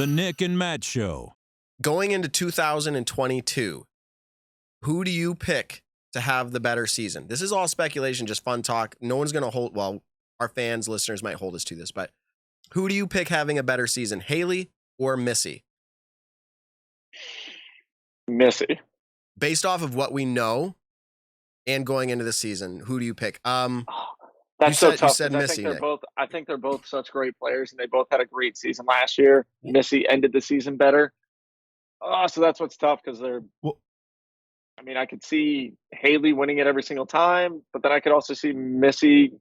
The Nick and Matt Show. Going into 2022, who do you pick to have the better season? This is all speculation, just fun talk. No one's going to hold, well, our fans, listeners might hold us to this, but who do you pick having a better season, Hailey or Missy? Missy. Based off of what we know and going into the season, who do you pick? That's so tough. You said Missy. I think they're both such great players, and they both had a great season last year. Missy ended the season better. So that's what's tough because they're. Well, I mean, I could see Hailey winning it every single time, but then I could also see Missy,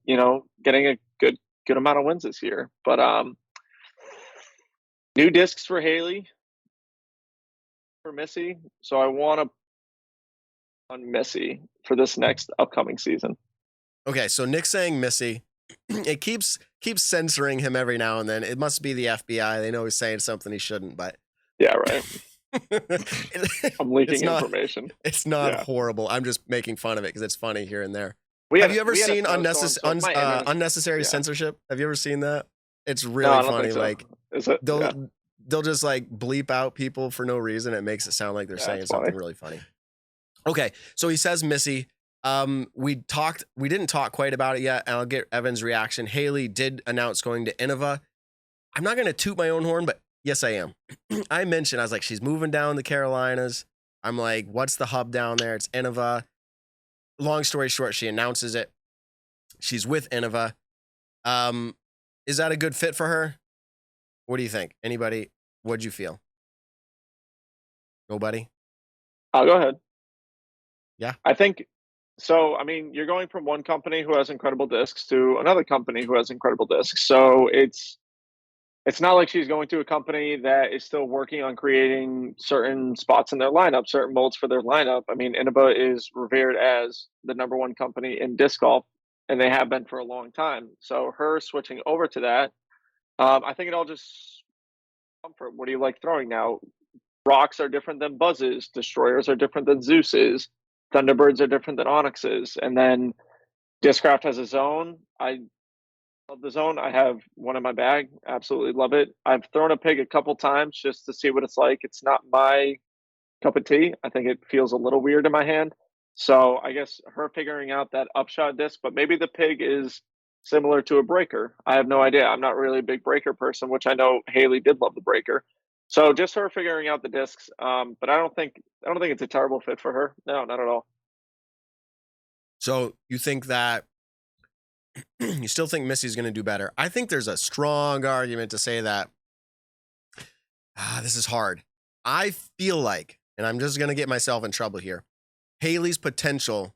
getting a good amount of wins this year. But new discs for Hailey, for Missy. So I want to on Missy for this next upcoming season. Okay, so Nick's saying Missy. It keeps censoring him every now and then. It must be the FBI. They know he's saying something he shouldn't, but yeah, right. I'm leaking information. It's not horrible. I'm just making fun of it because it's funny here and there. Have you ever seen unnecessary censorship? Have you ever seen that? It's really funny. So. Like they'll just like bleep out people for no reason. It makes it sound like they're saying something really funny. Okay, so he says Missy. We didn't talk quite about it yet, and I'll get Evan's reaction. Hailey did announce going to Innova. I'm not going to toot my own horn, but yes, I am. I was like, she's moving down the Carolinas. I'm like, what's the hub down there? It's Innova. Long story short, she announces it. She's with Innova. Is that a good fit for her? What do you think? Anybody? What'd you feel? Nobody? I'll go ahead. Yeah. I think so. I mean, you're going from one company who has incredible discs to another company who has incredible discs. So it's not like she's going to a company that is still working on creating certain spots in their lineup, certain molds for their lineup. I mean, Innova is revered as the number one company in disc golf, and they have been for a long time. So her switching over to that, I think it all just comfort. What do you like throwing now? Rocks are different than buzzes. Destroyers are different than Zeus's. Thunderbirds are different than Onyxes. And then Discraft has a zone. I love the zone. I have one in my bag. Absolutely love it. I've thrown a pig a couple times just to see what it's like. It's not my cup of tea. I think it feels a little weird in my hand. So I guess her figuring out that upshot disc, but maybe the pig is similar to a breaker. I have no idea. I'm not really a big breaker person, which I know Hailey did love the breaker. So just her figuring out the discs. But I don't think it's a terrible fit for her. No, not at all. So you think that you still think Missy's going to do better? I think there's a strong argument to say that this is hard. I feel like, and I'm just going to get myself in trouble here, Hailey's potential,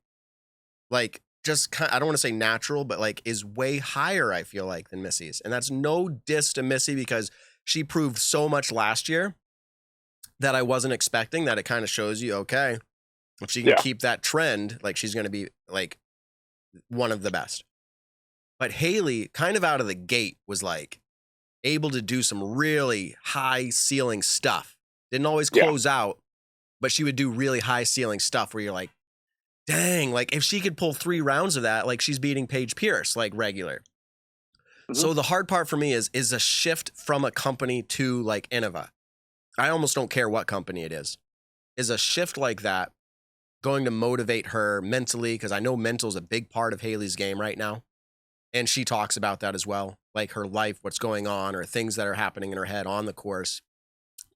like just I don't want to say natural, but like is way higher, I feel like, than Missy's. And that's no diss to Missy because she proved so much last year that I wasn't expecting. That it kind of shows you, okay, if she can keep that trend, like she's going to be like one of the best. But Hailey, kind of out of the gate, was like able to do some really high ceiling stuff. Didn't always close out, but she would do really high ceiling stuff where you're like, dang, like if she could pull 3 rounds of that, like she's beating Paige Pierce, like regular. Mm-hmm. So the hard part for me is a shift from a company to like Innova. I almost don't care what company it is. Is a shift like that going to motivate her mentally? Because I know mental is a big part of Hailey's game right now. And she talks about that as well, like her life, what's going on, or things that are happening in her head on the course.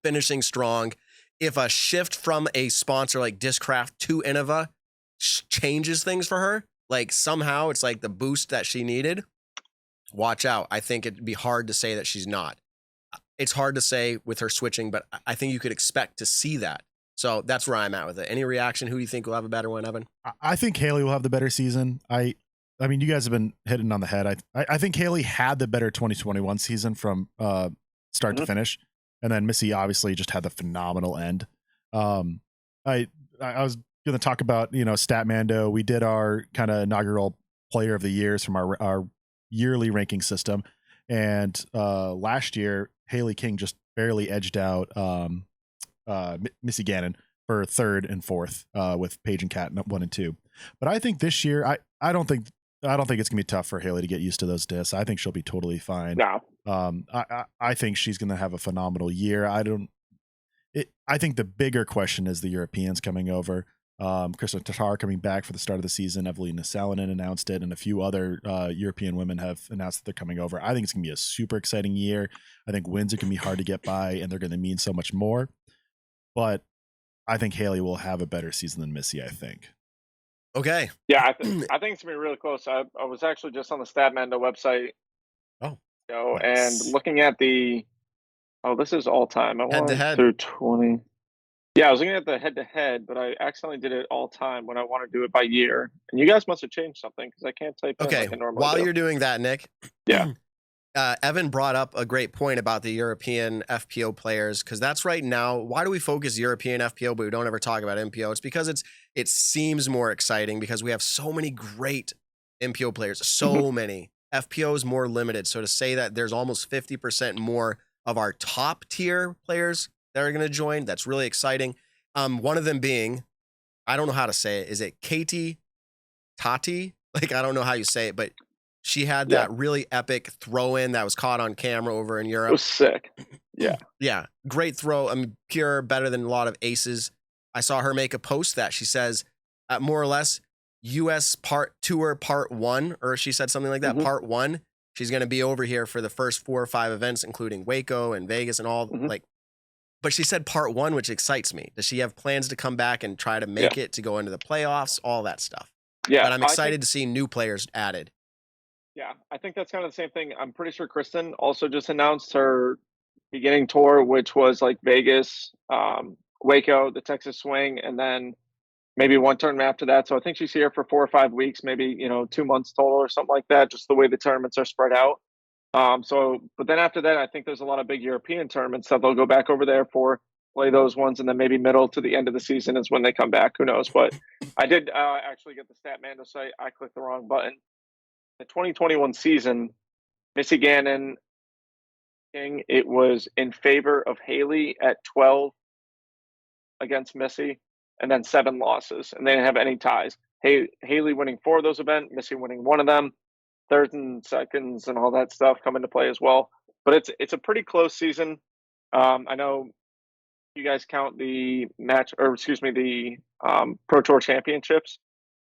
Finishing strong. If a shift from a sponsor like Discraft to Innova changes things for her, like somehow it's like the boost that she needed, watch out. I think it'd be hard to say that she's not. It's hard to say with her switching, but I think you could expect to see that. So that's where I'm at with it. Any reaction? Who do you think will have a better one, Evan? I think Hailey will have the better season. I mean, you guys have been hitting on the head. I think Hailey had the better 2021 season from start to finish. And then Missy obviously just had the phenomenal end. I was going to talk about, Statmando. We did our kind of inaugural player of the years from our yearly ranking system. And last year, Hailey King just barely edged out Missy Gannon for 3rd and 4th with Paige and Kat 1 and 2. But I think this year, I don't think it's gonna be tough for Hailey to get used to those discs. I think she'll be totally fine. No, I think she's going to have a phenomenal year. I think the bigger question is the Europeans coming over. Krista Tatar coming back for the start of the season. Evelina Salonen announced it, and a few other European women have announced that they're coming over. I think it's going to be a super exciting year. I think wins are going to be hard to get by, and they're going to mean so much more. But I think Hailey will have a better season than Missy, I think. Okay. Yeah, I think it's going to be really close. I was actually just on the Statmando website. Oh. And looking at this is all time. I went Head-to-head. through 20. Yeah, I was looking at the head-to-head, but I accidentally did it all time when I want to do it by year. And you guys must have changed something because I can't type in like I normally while do. You're doing that, Nick. Yeah. Evan brought up a great point about the European FPO players, because that's right now. Why do we focus European FPO, but we don't ever talk about MPO? It's because it seems more exciting because we have so many great MPO players, so many. FPO is more limited. So to say that there's almost 50% more of our top tier players that are going to join, that's really exciting. One of them being, I don't know how to say it. Is it Katie Tati? Like, I don't know how you say it, but she had that really epic throw in that was caught on camera over in Europe. It was sick. Yeah. Yeah. Great throw. I mean, pure, better than a lot of aces. I saw her make a post that she says, more or less, US tour part 1, or she said something like that, part 1. She's going to be over here for the first 4 or 5 events, including Waco and Vegas and all. But she said part 1, which excites me. Does she have plans to come back and try to make it to go into the playoffs, all that stuff? Yeah. But I'm excited to see new players added. Yeah, I think that's kind of the same thing. I'm pretty sure Kristen also just announced her beginning tour, which was like Vegas, Waco, the Texas Swing, and then maybe one tournament after that. So I think she's here for 4 or 5 weeks, maybe 2 months total or something like that, just the way the tournaments are spread out. But then after that, I think there's a lot of big European tournaments that they'll go back over there for, play those ones, and then maybe middle to the end of the season is when they come back. Who knows? But I did actually get the Statmando site. I clicked the wrong button. The 2021 season, Missy Gannon, it was in favor of Hailey at 12 against Missy, and then 7 losses, and they didn't have any ties. Hailey winning 4 of those events, Missy winning 1 of them, thirds and seconds and all that stuff come into play as well. But it's a pretty close season. I know you guys count the Pro Tour Championships,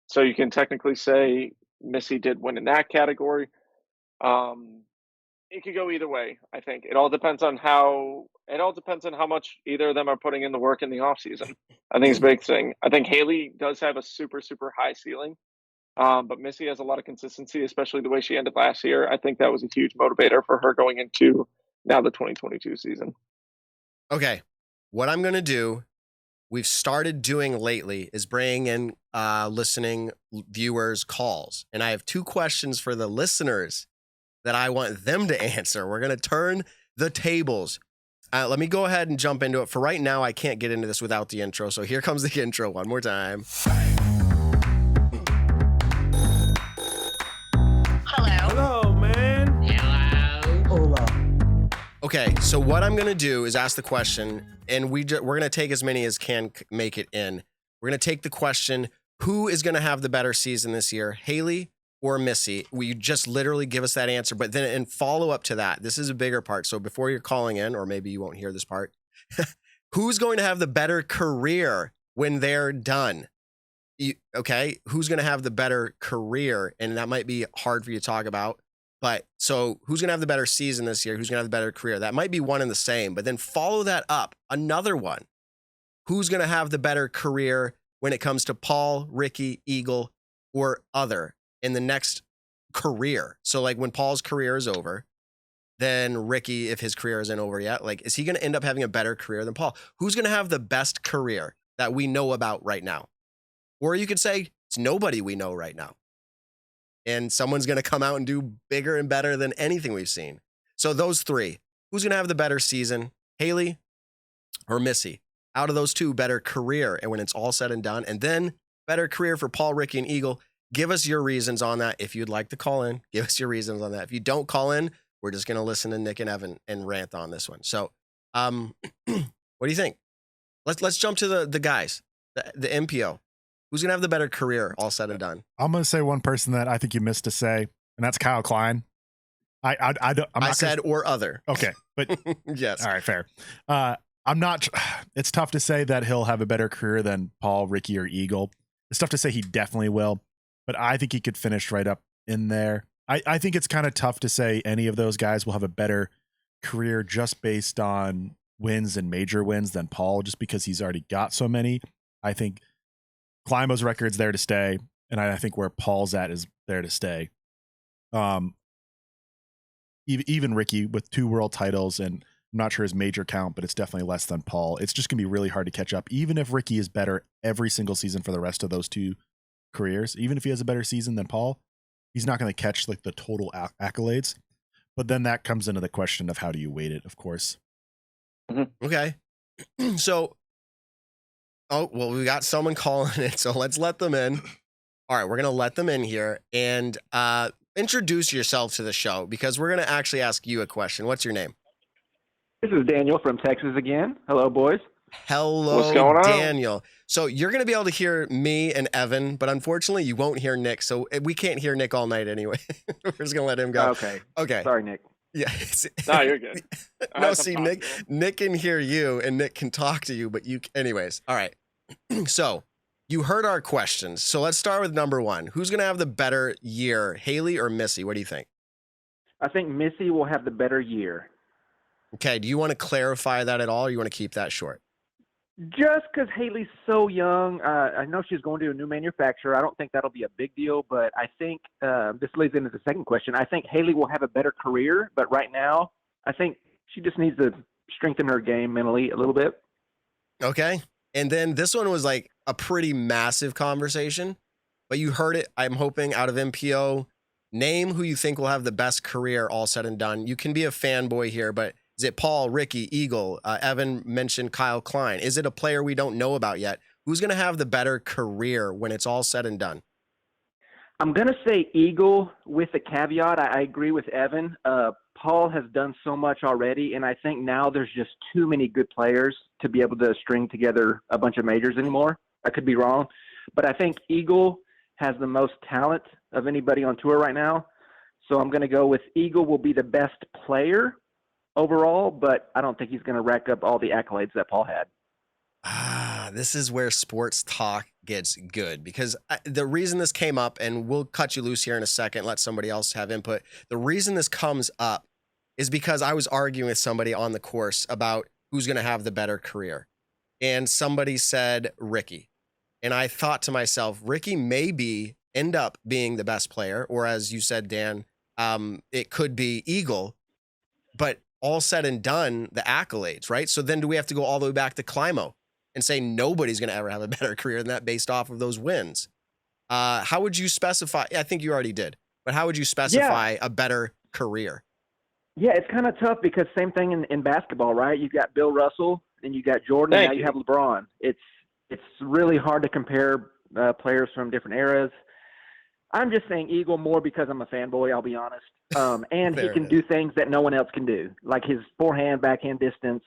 so you can technically say Missy did win in that category. It could go either way. I think it all depends on how much either of them are putting in the work in the off season. I think it's a big thing. I think Hailey does have a super, super high ceiling, but Missy has a lot of consistency, especially the way she ended last year. I think that was a huge motivator for her going into now the 2022 season. Okay, what I'm going to do, we've started doing lately, is bringing in listening viewers' calls. And I have 2 questions for the listeners that I want them to answer. We're going to turn the tables. Let me go ahead and jump into it. For right now, I can't get into this without the intro. So here comes the intro one more time. Hello, man. Hola. Okay, so what I'm going to do is ask the question, and we're going to take as many as can make it in. We're going to take the question, who is going to have the better season this year, Hailey or Missy? Will you just literally give us that answer? But then in follow up to that, this is a bigger part. So before you're calling in, or maybe you won't hear this part, who's going to have the better career when they're done? Okay, who's going to have the better career? And that might be hard for you to talk about. But so who's going to have the better season this year? Who's going to have the better career? That might be one and the same. But then follow that up, another one. Who's going to have the better career when it comes to Paul, Ricky, Eagle, or other in the next career? So like when Paul's career is over, then Ricky, if his career isn't over yet, like, is he going to end up having a better career than Paul? Who's going to have the best career that we know about right now? Or you could say it's nobody we know right now. And someone's going to come out and do bigger and better than anything we've seen. So those 3, who's going to have the better season, Hailey or Missy? Out of those 2, better career, and when it's all said and done, and then better career for Paul, Ricky, and Eagle. Give us your reasons on that. If you'd like to call in, give us your reasons on that. If you don't call in, we're just going to listen to Nick and Evan and rant on this one. So what do you think? Let's jump to the guys, the MPO. Who's going to have the better career all said and done? I'm going to say one person that I think you missed to say, and that's Kyle Klein. I said or other. Okay, but yes. All right, fair. I'm not. It's tough to say that he'll have a better career than Paul, Ricky, or Eagle. It's tough to say he definitely will, but I think he could finish right up in there. I think it's kind of tough to say any of those guys will have a better career just based on wins and major wins than Paul, just because he's already got so many. I think Climo's record's there to stay, and I think where Paul's at is there to stay. Even Ricky with 2 world titles, and I'm not sure his major count, but it's definitely less than Paul. It's just gonna be really hard to catch up, even if Ricky is better every single season for the rest of those 2 careers. Even if he has a better season than Paul, he's not going to catch like the total accolades. But then that comes into the question of how do you weight it, of course. Okay. So, we got someone calling it, so let's let them in. All right, we're going to let them in here and introduce yourself to the show, because we're going to actually ask you a question. What's your name? This is Daniel from Texas again. Hello, boys. Hello, What's going on? Daniel. So you're going to be able to hear me and Evan, but unfortunately you won't hear Nick. So we can't hear Nick all night anyway. We're just going to let him go. Okay. Sorry, Nick. Yeah. No, you're good. No, see, Nick can hear you and Nick can talk to you, but anyways. All right. So you heard our questions. So let's start with number 1. Who's going to have the better year, Hailey or Missy? What do you think? I think Missy will have the better year. Okay. Do you want to clarify that at all, or you want to keep that short? Just because Hailey's so young, I know she's going to a new manufacturer. I don't think that'll be a big deal, but I think this leads into the second question. I think Hailey will have a better career, but right now, I think she just needs to strengthen her game mentally a little bit. Okay. And then this one was like a pretty massive conversation, but you heard it, I'm hoping, out of MPO. Name who you think will have the best career all said and done. You can be a fanboy here, but is it Paul, Ricky, Eagle? Evan mentioned Kyle Klein. Is it a player we don't know about yet? Who's going to have the better career when it's all said and done? I'm going to say Eagle with a caveat. I agree with Evan. Paul has done so much already, and I think now there's just too many good players to be able to string together a bunch of majors anymore. I could be wrong, but I think Eagle has the most talent of anybody on tour right now. So I'm going to go with Eagle will be the best player overall, but I don't think he's going to rack up all the accolades that Paul had. This is where sports talk gets good, because the reason this came up, and we'll cut you loose here in a second, let somebody else have input. The reason this comes up is because I was arguing with somebody on the course about who's going to have the better career. And somebody said Ricky. And I thought to myself, Ricky maybe end up being the best player, or as you said, Dan, it could be Eagle, but all said and done, the accolades, right? So then do we have to go all the way back to Climo and say nobody's going to ever have a better career than that based off of those wins? How would you specify? I think you already did, but how would you specify a better career? Yeah, it's kind of tough because same thing in basketball, right? You got Bill Russell and you got Jordan, and now you have LeBron. It's really hard to compare players from different eras. I'm just saying Eagle more because I'm a fanboy, I'll be honest. And he can do things that no one else can do, like his forehand, backhand distance.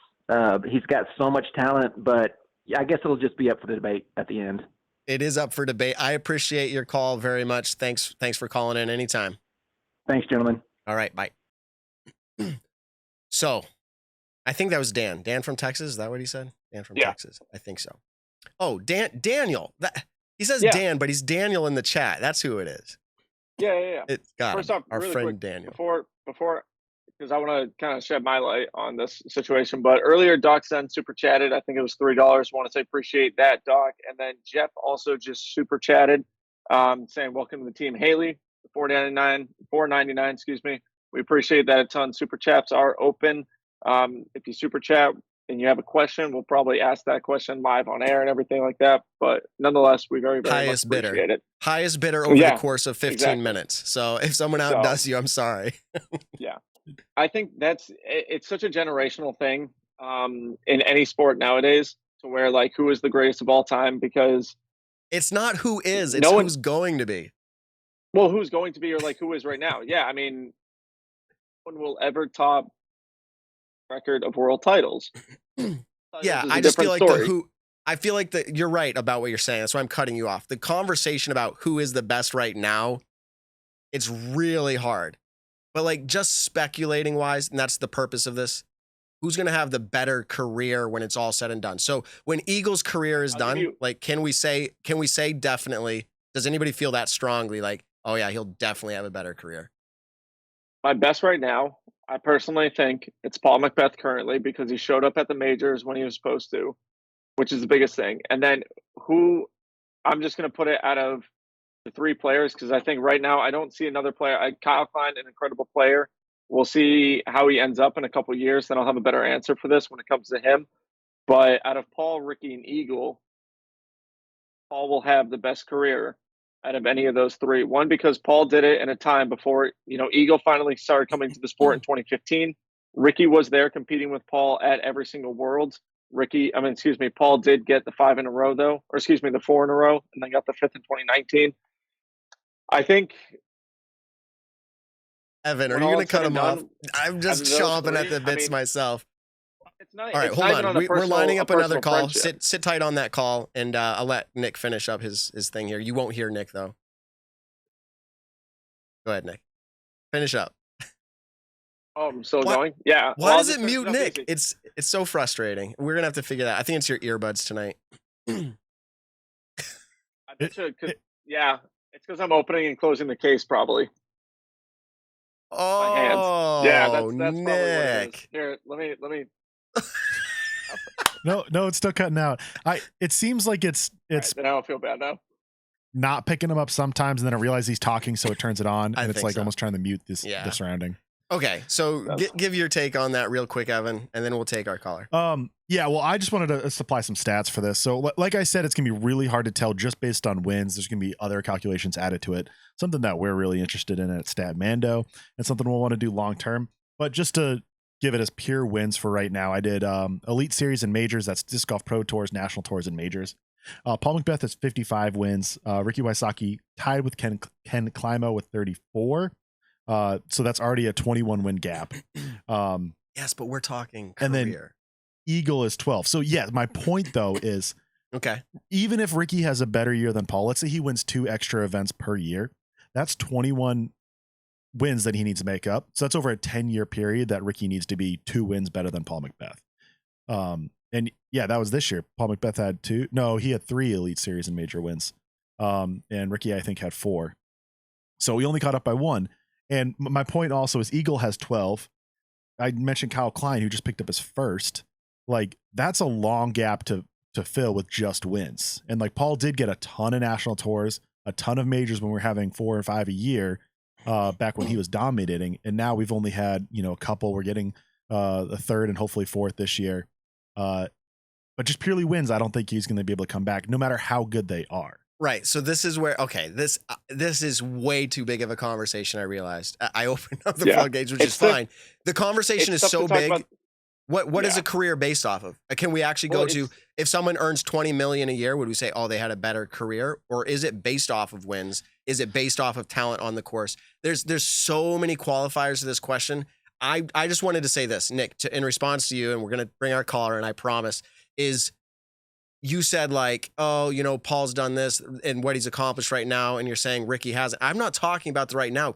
He's got so much talent, but I guess it'll just be up for the debate at the end. It is up for debate. I appreciate your call very much. Thanks for calling in anytime. Thanks, gentlemen. All right, bye. So, I think that was Dan. Dan from Texas, is that what he said? Dan from Texas. I think so. Oh, Daniel. He says Dan, but he's Daniel in the chat. That's who it is. Yeah. It's got First off, our really friend quick, Daniel. Before, because I want to kind of shed my light on this situation. But earlier, Doc Sen super chatted. I think it was $3. Want to say appreciate that, Doc. And then Jeff also just super chatted, saying welcome to the team, Hailey. $4.99. Excuse me. We appreciate that a ton. Super chats are open. If you super chat and you have a question, we'll probably ask that question live on air and everything like that. But nonetheless, we very, very much appreciate it. Highest bidder over the course of 15 minutes. So if someone outdoes you, I'm sorry. Yeah. I think it's such a generational thing in any sport nowadays, to where like who is the greatest of all time, because it's not who is, it's who's going to be. Well, who's going to be, or like who is right now. Yeah. I mean, no one will ever top record of world titles. Yeah, I just feel like I feel like you're right about what you're saying. That's why I'm cutting you off. The conversation about who is the best right now, it's really hard. but like just speculating wise, and that's the purpose of this. Who's going to have the better career when it's all said and done? So when Eagles' career is done, like, can we say definitely? Does anybody feel that strongly? Like, oh yeah, he'll definitely have a better career. My best right now, I personally think it's Paul McBeth currently, because he showed up at the majors when he was supposed to, which is the biggest thing. And then who I'm just going to put it out of the three players, because I think right now I don't see another player. Kyle Klein, an incredible player. We'll see how he ends up in a couple of years. Then I'll have a better answer for this when it comes to him. But out of Paul, Ricky, and Eagle, Paul will have the best career out of any of those three. One, because Paul did it in a time before, Eagle finally started coming to the sport in 2015. Ricky was there competing with Paul at every single Worlds. Paul did get the 5 in a row though, or the 4 in a row, and then got the 5th in 2019. I think. Evan, are you going to cut him off? I'm just chomping at the bits myself. It's not. All right, hold on. We're lining up another call. Sit tight on that call, and I'll let Nick finish up his thing here. You won't hear Nick though. Go ahead, Nick. Finish up. Oh, I'm still going. Yeah. Why does it mute Nick? It's so frustrating. We're gonna have to figure that out. I think it's your earbuds tonight. I bet you, yeah, it's because I'm opening and closing the case probably. Oh, yeah, that's Nick. probably what it is. Here, let me. No, it's still cutting out. It seems like it's Right, then I don't feel bad now. not picking him up sometimes, and then I realize he's talking, so it turns it on, I and it's think like so. almost trying to mute the surrounding. Okay, so give your take on that real quick, Evan, and then we'll take our caller. Yeah, well, I just wanted to supply some stats for this. So, like I said, it's gonna be really hard to tell just based on wins. There's gonna be other calculations added to it. Something that we're really interested in at Statmando, and something we'll want to do long term. But just to give it as pure wins for right now, I did Elite Series and Majors. That's Disc Golf Pro Tours, National Tours, and Majors. Paul McBeth has 55 wins. Ricky Wysocki tied with Ken Climo with 34. So that's already a 21 win gap. Yes, but we're talking career. And then Eagle is 12. So yeah, my point though is, okay, even if Ricky has a better year than Paul, let's say he wins 2 extra events per year, that's 21 wins that he needs to make up. So that's over a 10-year period that Ricky needs to be 2 wins better than Paul McBeth. And yeah, that was this year. Paul McBeth had 2. No, he had 3 Elite Series and Major wins. And Ricky, I think, had 4. So he only caught up by 1. And my point also is Eagle has 12. I mentioned Kyle Klein, who just picked up his first. Like, that's a long gap to fill with just wins. And like, Paul did get a ton of national tours, a ton of majors when we were having 4 or 5 a year, back when he was dominating. And now we've only had, a couple. We're getting the 3rd and hopefully 4th this year. But just purely wins, I don't think he's going to be able to come back, no matter how good they are. Right. So this is where, okay, this is way too big of a conversation. I realized I opened up the floodgates, which is fine. The conversation is so big. What is a career based off of? Can we actually go to, if someone earns 20 million a year, would we say, oh, they had a better career? Or is it based off of wins? Is it based off of talent on the course? There's so many qualifiers to this question. I just wanted to say this, Nick, in response to you, and we're going to bring our caller, and I promise, is you said like, oh, Paul's done this and what he's accomplished right now, and you're saying Ricky hasn't. I'm not talking about the right now.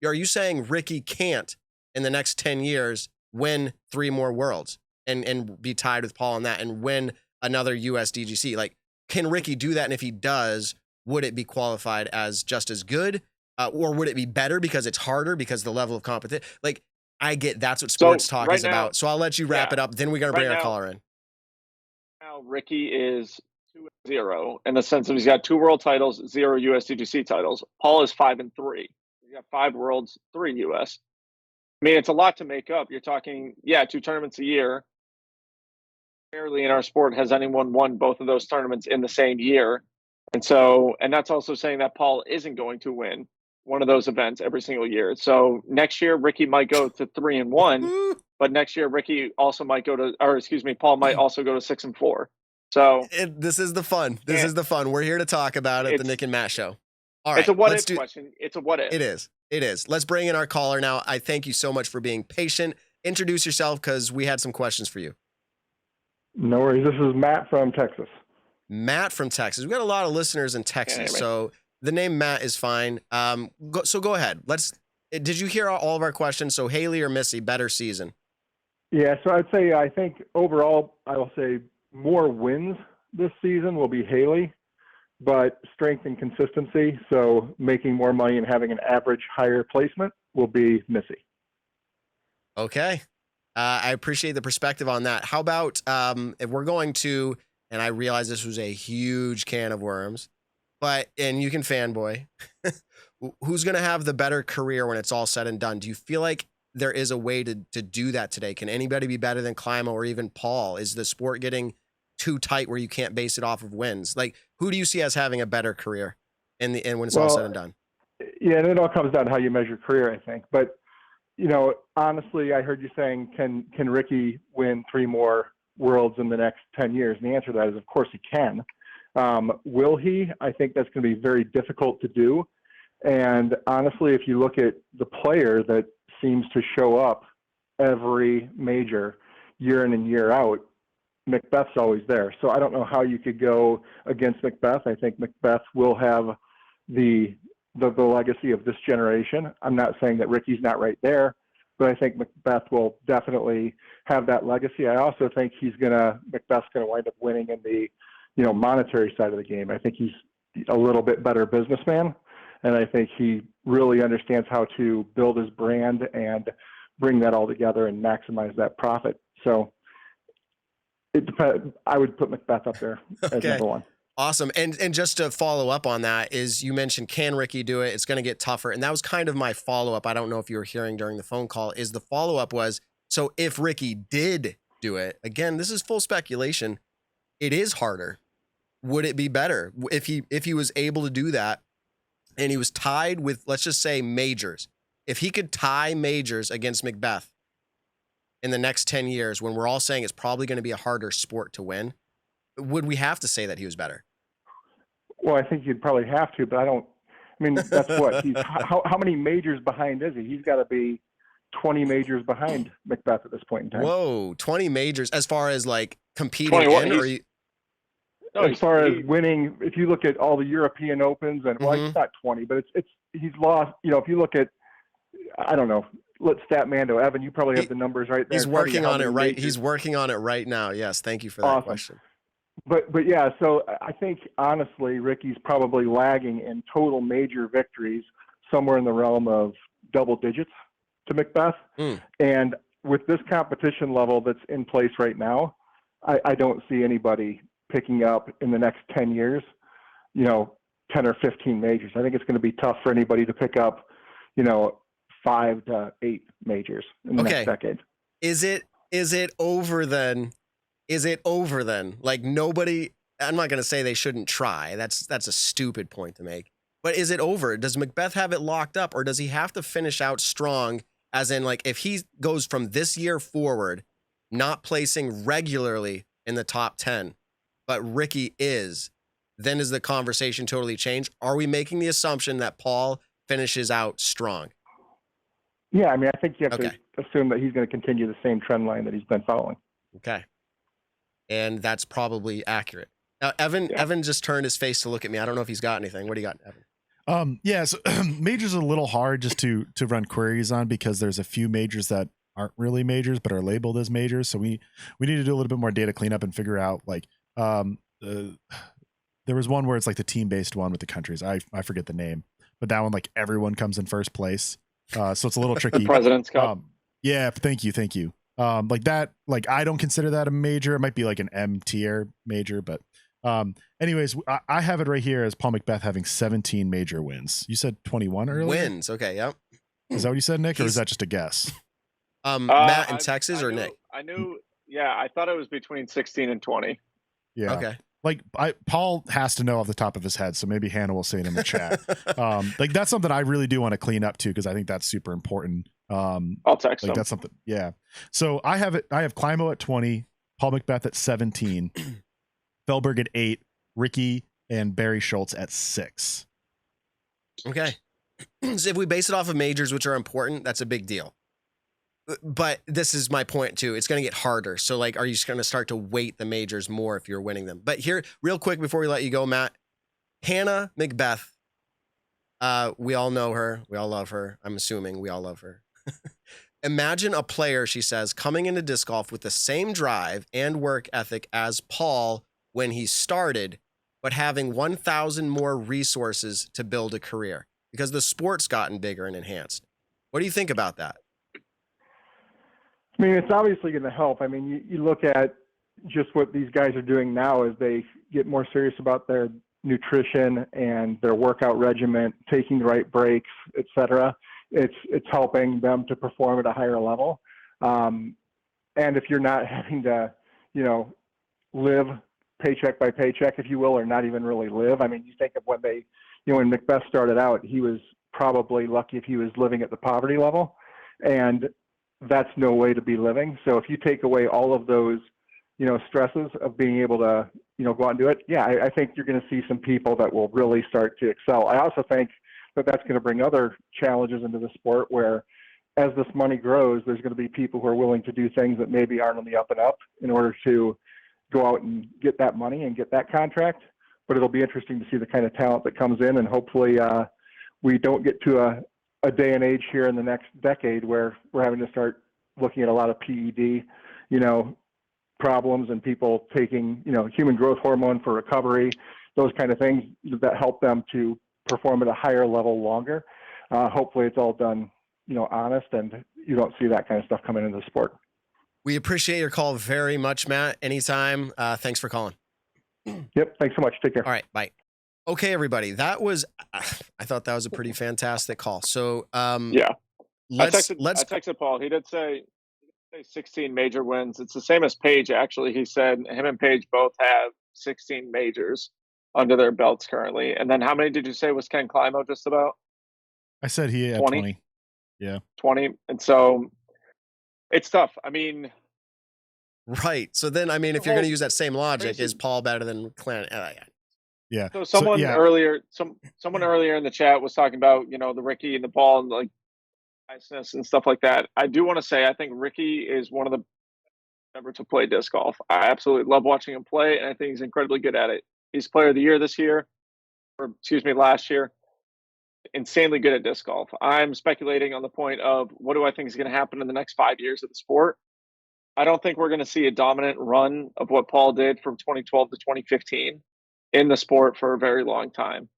Are you saying Ricky can't in the next 10 years win 3 more worlds and be tied with Paul on that and win another US DGC? Like, can Ricky do that? And if he does, would it be qualified as just as good? Or would it be better because it's harder because the level of competition? Like, I get that's what sports talk is about. So I'll let you wrap it up. Then we're going to bring our caller in. Now Ricky is 2-0 in the sense of he's got 2 world titles, 0 USDGC titles. Paul is 5-3. He's got 5 worlds, 3 US. I mean, it's a lot to make up. You're talking, 2 tournaments a year. Rarely in our sport has anyone won both of those tournaments in the same year. And that's also saying that Paul isn't going to win one of those events every single year. So next year, Ricky might go to 3-1. But next year, Ricky also might Paul might also go to 6-4. So this is the fun. This is the fun. We're here to talk about it. The Nick and Matt Show. All right. It's a what if question. It's a what if. It is. Let's bring in our caller now. I thank you so much for being patient. Introduce yourself because we had some questions for you. No worries. This is Matt from Texas. Matt from Texas. We've got a lot of listeners in Texas, so the name Matt is fine. So go ahead. Let's did you hear all of our questions? So Hailey or Missy, better season? Yeah, so I'd say I think overall I will say more wins this season will be Hailey, but strength and consistency, so making more money and having an average higher placement, will be Missy. Okay. I appreciate the perspective on that. How about if we're going to, and I realize this was a huge can of worms, and you can fanboy, who's going to have the better career when it's all said and done? Do you feel like there is a way to do that today? Can anybody be better than Climo or even Paul? Is the sport getting too tight where you can't base it off of wins? Like, who do you see as having a better career when it's all said and done? Yeah, and it all comes down to how you measure career, I think. But, honestly, I heard you saying, can Ricky win 3 more worlds in the next 10 years? And the answer to that is, of course, he can. Will he? I think that's going to be very difficult to do. And honestly, if you look at the player that seems to show up every major year in and year out, Macbeth's always there. So I don't know how you could go against Macbeth. I think Macbeth will have the legacy of this generation. I'm not saying that Ricky's not right there, but I think Macbeth will definitely have that legacy. I also think Macbeth's gonna wind up winning in the monetary side of the game. I think he's a little bit better businessman, and I think he really understands how to build his brand and bring that all together and maximize that profit. So it depends. I would put Macbeth up there as number one. Awesome. And just to follow up on that is, you mentioned, can Ricky do it? It's going to get tougher. And that was kind of my follow-up. I don't know if you were hearing during the phone call, is the follow-up was, so if Ricky did do it, again, this is full speculation, it is harder. Would it be better if he was able to do that and he was tied with, let's just say, majors? If he could tie majors against Macbeth in the next 10 years, when we're all saying it's probably going to be a harder sport to win, would we have to say that he was better? Well, I think you'd probably have to, but that's what how many majors behind is he? He's got to be 20 majors behind Macbeth at this point in time. Whoa, 20 majors as far as like competing in, or as far as winning, if you look at all the European Opens and it's not 20, but he's lost. If you look at, I don't know, let's Statmando. Evan, you probably have the numbers right there. He's working on it right. He's working on it right now. Yes, thank you for that question. But yeah, so I think honestly, Ricky's probably lagging in total major victories somewhere in the realm of double digits to Macbeth. And with this competition level that's in place right now, I don't see anybody picking up in the next 10 years, 10 or 15 majors. I think it's going to be tough for anybody to pick up, 5 to 8 majors in the next decade. Is it over then? Is it over then? Like, nobody, I'm not going to say they shouldn't try. That's a stupid point to make. But is it over? Does Macbeth have it locked up, or does he have to finish out strong? As in, like, if he goes from this year forward, not placing regularly in the top 10, but Ricky is, then does the conversation totally change? Are we making the assumption that Paul finishes out strong? Yeah, I think you have to assume that he's going to continue the same trend line that he's been following. Okay. And that's probably accurate. Now, Evan just turned his face to look at me. I don't know if he's got anything. What do you got, Evan? So majors are a little hard just to run queries on, because there's a few majors that aren't really majors but are labeled as majors. So we need to do a little bit more data cleanup and figure out, like, there was one where it's like the team-based one with the countries. I forget the name, but that one, like, everyone comes in first place. So it's a little tricky. The President's Cup. Yeah, thank you. Like that, like, I don't consider that a major. It might be like an M tier major, but anyways, I have it right here as Paul Macbeth having 17 major wins. You said 21 earlier? Wins. Okay. Yep. Is that what you said, Nick, or is that just a guess? Matt in Texas or Nick? I knew. Yeah, I thought it was between 16 and 20. Yeah. Okay. Like, Paul has to know off the top of his head, so maybe Hannah will say it in the chat. Like, that's something I really do want to clean up too, because I think that's super important. I'll text him. That's something. Yeah. So I have Climo at 20, Paul Macbeth at 17, Felberg at 8, Ricky and Barry Schultz at 6. Okay. So if we base it off of majors, which are important, that's a big deal. But this is my point too. It's going to get harder. So, like, are you just going to start to weight the majors more if you're winning them? But here, real quick, before we let you go, Matt, Hannah Macbeth, We all know her. We all love her. I'm assuming we all love her. Imagine a player, she says, coming into disc golf with the same drive and work ethic as Paul when he started, but having 1,000 more resources to build a career because the sport's gotten bigger and enhanced. What do you think about that? I mean, it's obviously going to help. I mean, you look at just what these guys are doing now as they get more serious about their nutrition and their workout regimen, taking the right breaks, et cetera. It's helping them to perform at a higher level. And if you're not having to, live paycheck by paycheck, if you will, or not even really live. I mean, you think of when when Macbeth started out, he was probably lucky if he was living at the poverty level, and that's no way to be living. So if you take away all of those, stresses of being able to, go out and do it, yeah, I think you're going to see some people that will really start to excel. I also think that that's going to bring other challenges into the sport where as this money grows, there's going to be people who are willing to do things that maybe aren't on the up and up in order to go out and get that money and get that contract. But it'll be interesting to see the kind of talent that comes in, and hopefully we don't get to a day and age here in the next decade where we're having to start looking at a lot of PED, problems and people taking, human growth hormone for recovery, those kind of things that help them to perform at a higher level longer. Hopefully it's all done, honest, and you don't see that kind of stuff coming into the sport. We appreciate your call very much, Matt. Anytime. Thanks for calling. Yep. Thanks so much. Take care. All right. Bye. Okay, everybody. That was, I thought that was a pretty fantastic call. So, yeah, let's I texted Paul. He did say 16 major wins. It's the same as Paige. Actually, he said him and Paige both have 16 majors under their belts currently. And then how many did you say was Ken Climo just about? I said he had 20. Yeah. 20. And so it's tough. I mean, right. So then, I mean, if you're going to use that same logic, is Paul better than Clint? Yeah. So someone earlier, someone earlier in the chat was talking about, the Ricky and the Paul and like niceness and stuff like that. I do want to say, I think Ricky is one of the ever to play disc golf. I absolutely love watching him play, and I think he's incredibly good at it. He's player of the year this year, last year. Insanely good at disc golf. I'm speculating on the point of what do I think is going to happen in the next 5 years of the sport. I don't think we're going to see a dominant run of what Paul did from 2012 to 2015 in the sport for a very long time,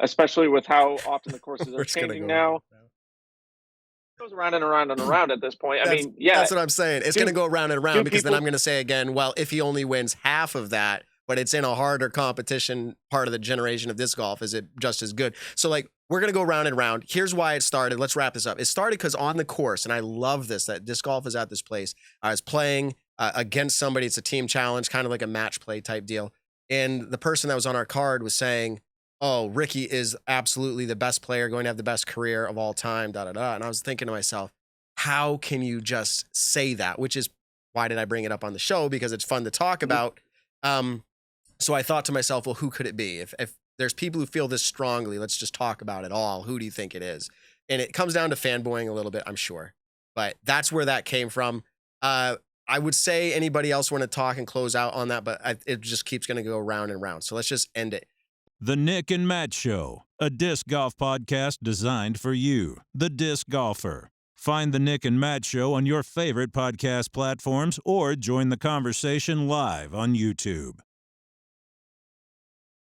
especially with how often the courses are changing now. It goes around and around and around at this point. That's what I'm saying. It's going to go around and around because then I'm going to say again, well, if he only wins half of that, but it's in a harder competition part of the generation of disc golf, is it just as good? So like, we're going to go round and round. Here's why it started. Let's wrap this up. It started because on the course, and I love this, that disc golf is at this place. I was playing against somebody. It's a team challenge, kind of like a match play type deal. And the person that was on our card was saying, oh, Ricky is absolutely the best player, going to have the best career of all time, And I was thinking to myself, how can you just say that? Which is, why did I bring it up on the show? Because it's fun to talk about. So I thought to myself, well, who could it be? If there's people who feel this strongly, let's just talk about it all. Who do you think it is? And it comes down to fanboying a little bit, I'm sure. But that's where that came from. I would say anybody else want to talk and close out on that, but it just keeps going to go round and round. So let's just end it. The Nick and Matt Show, a disc golf podcast designed for you, the disc golfer. Find the Nick and Matt Show on your favorite podcast platforms or join the conversation live on YouTube.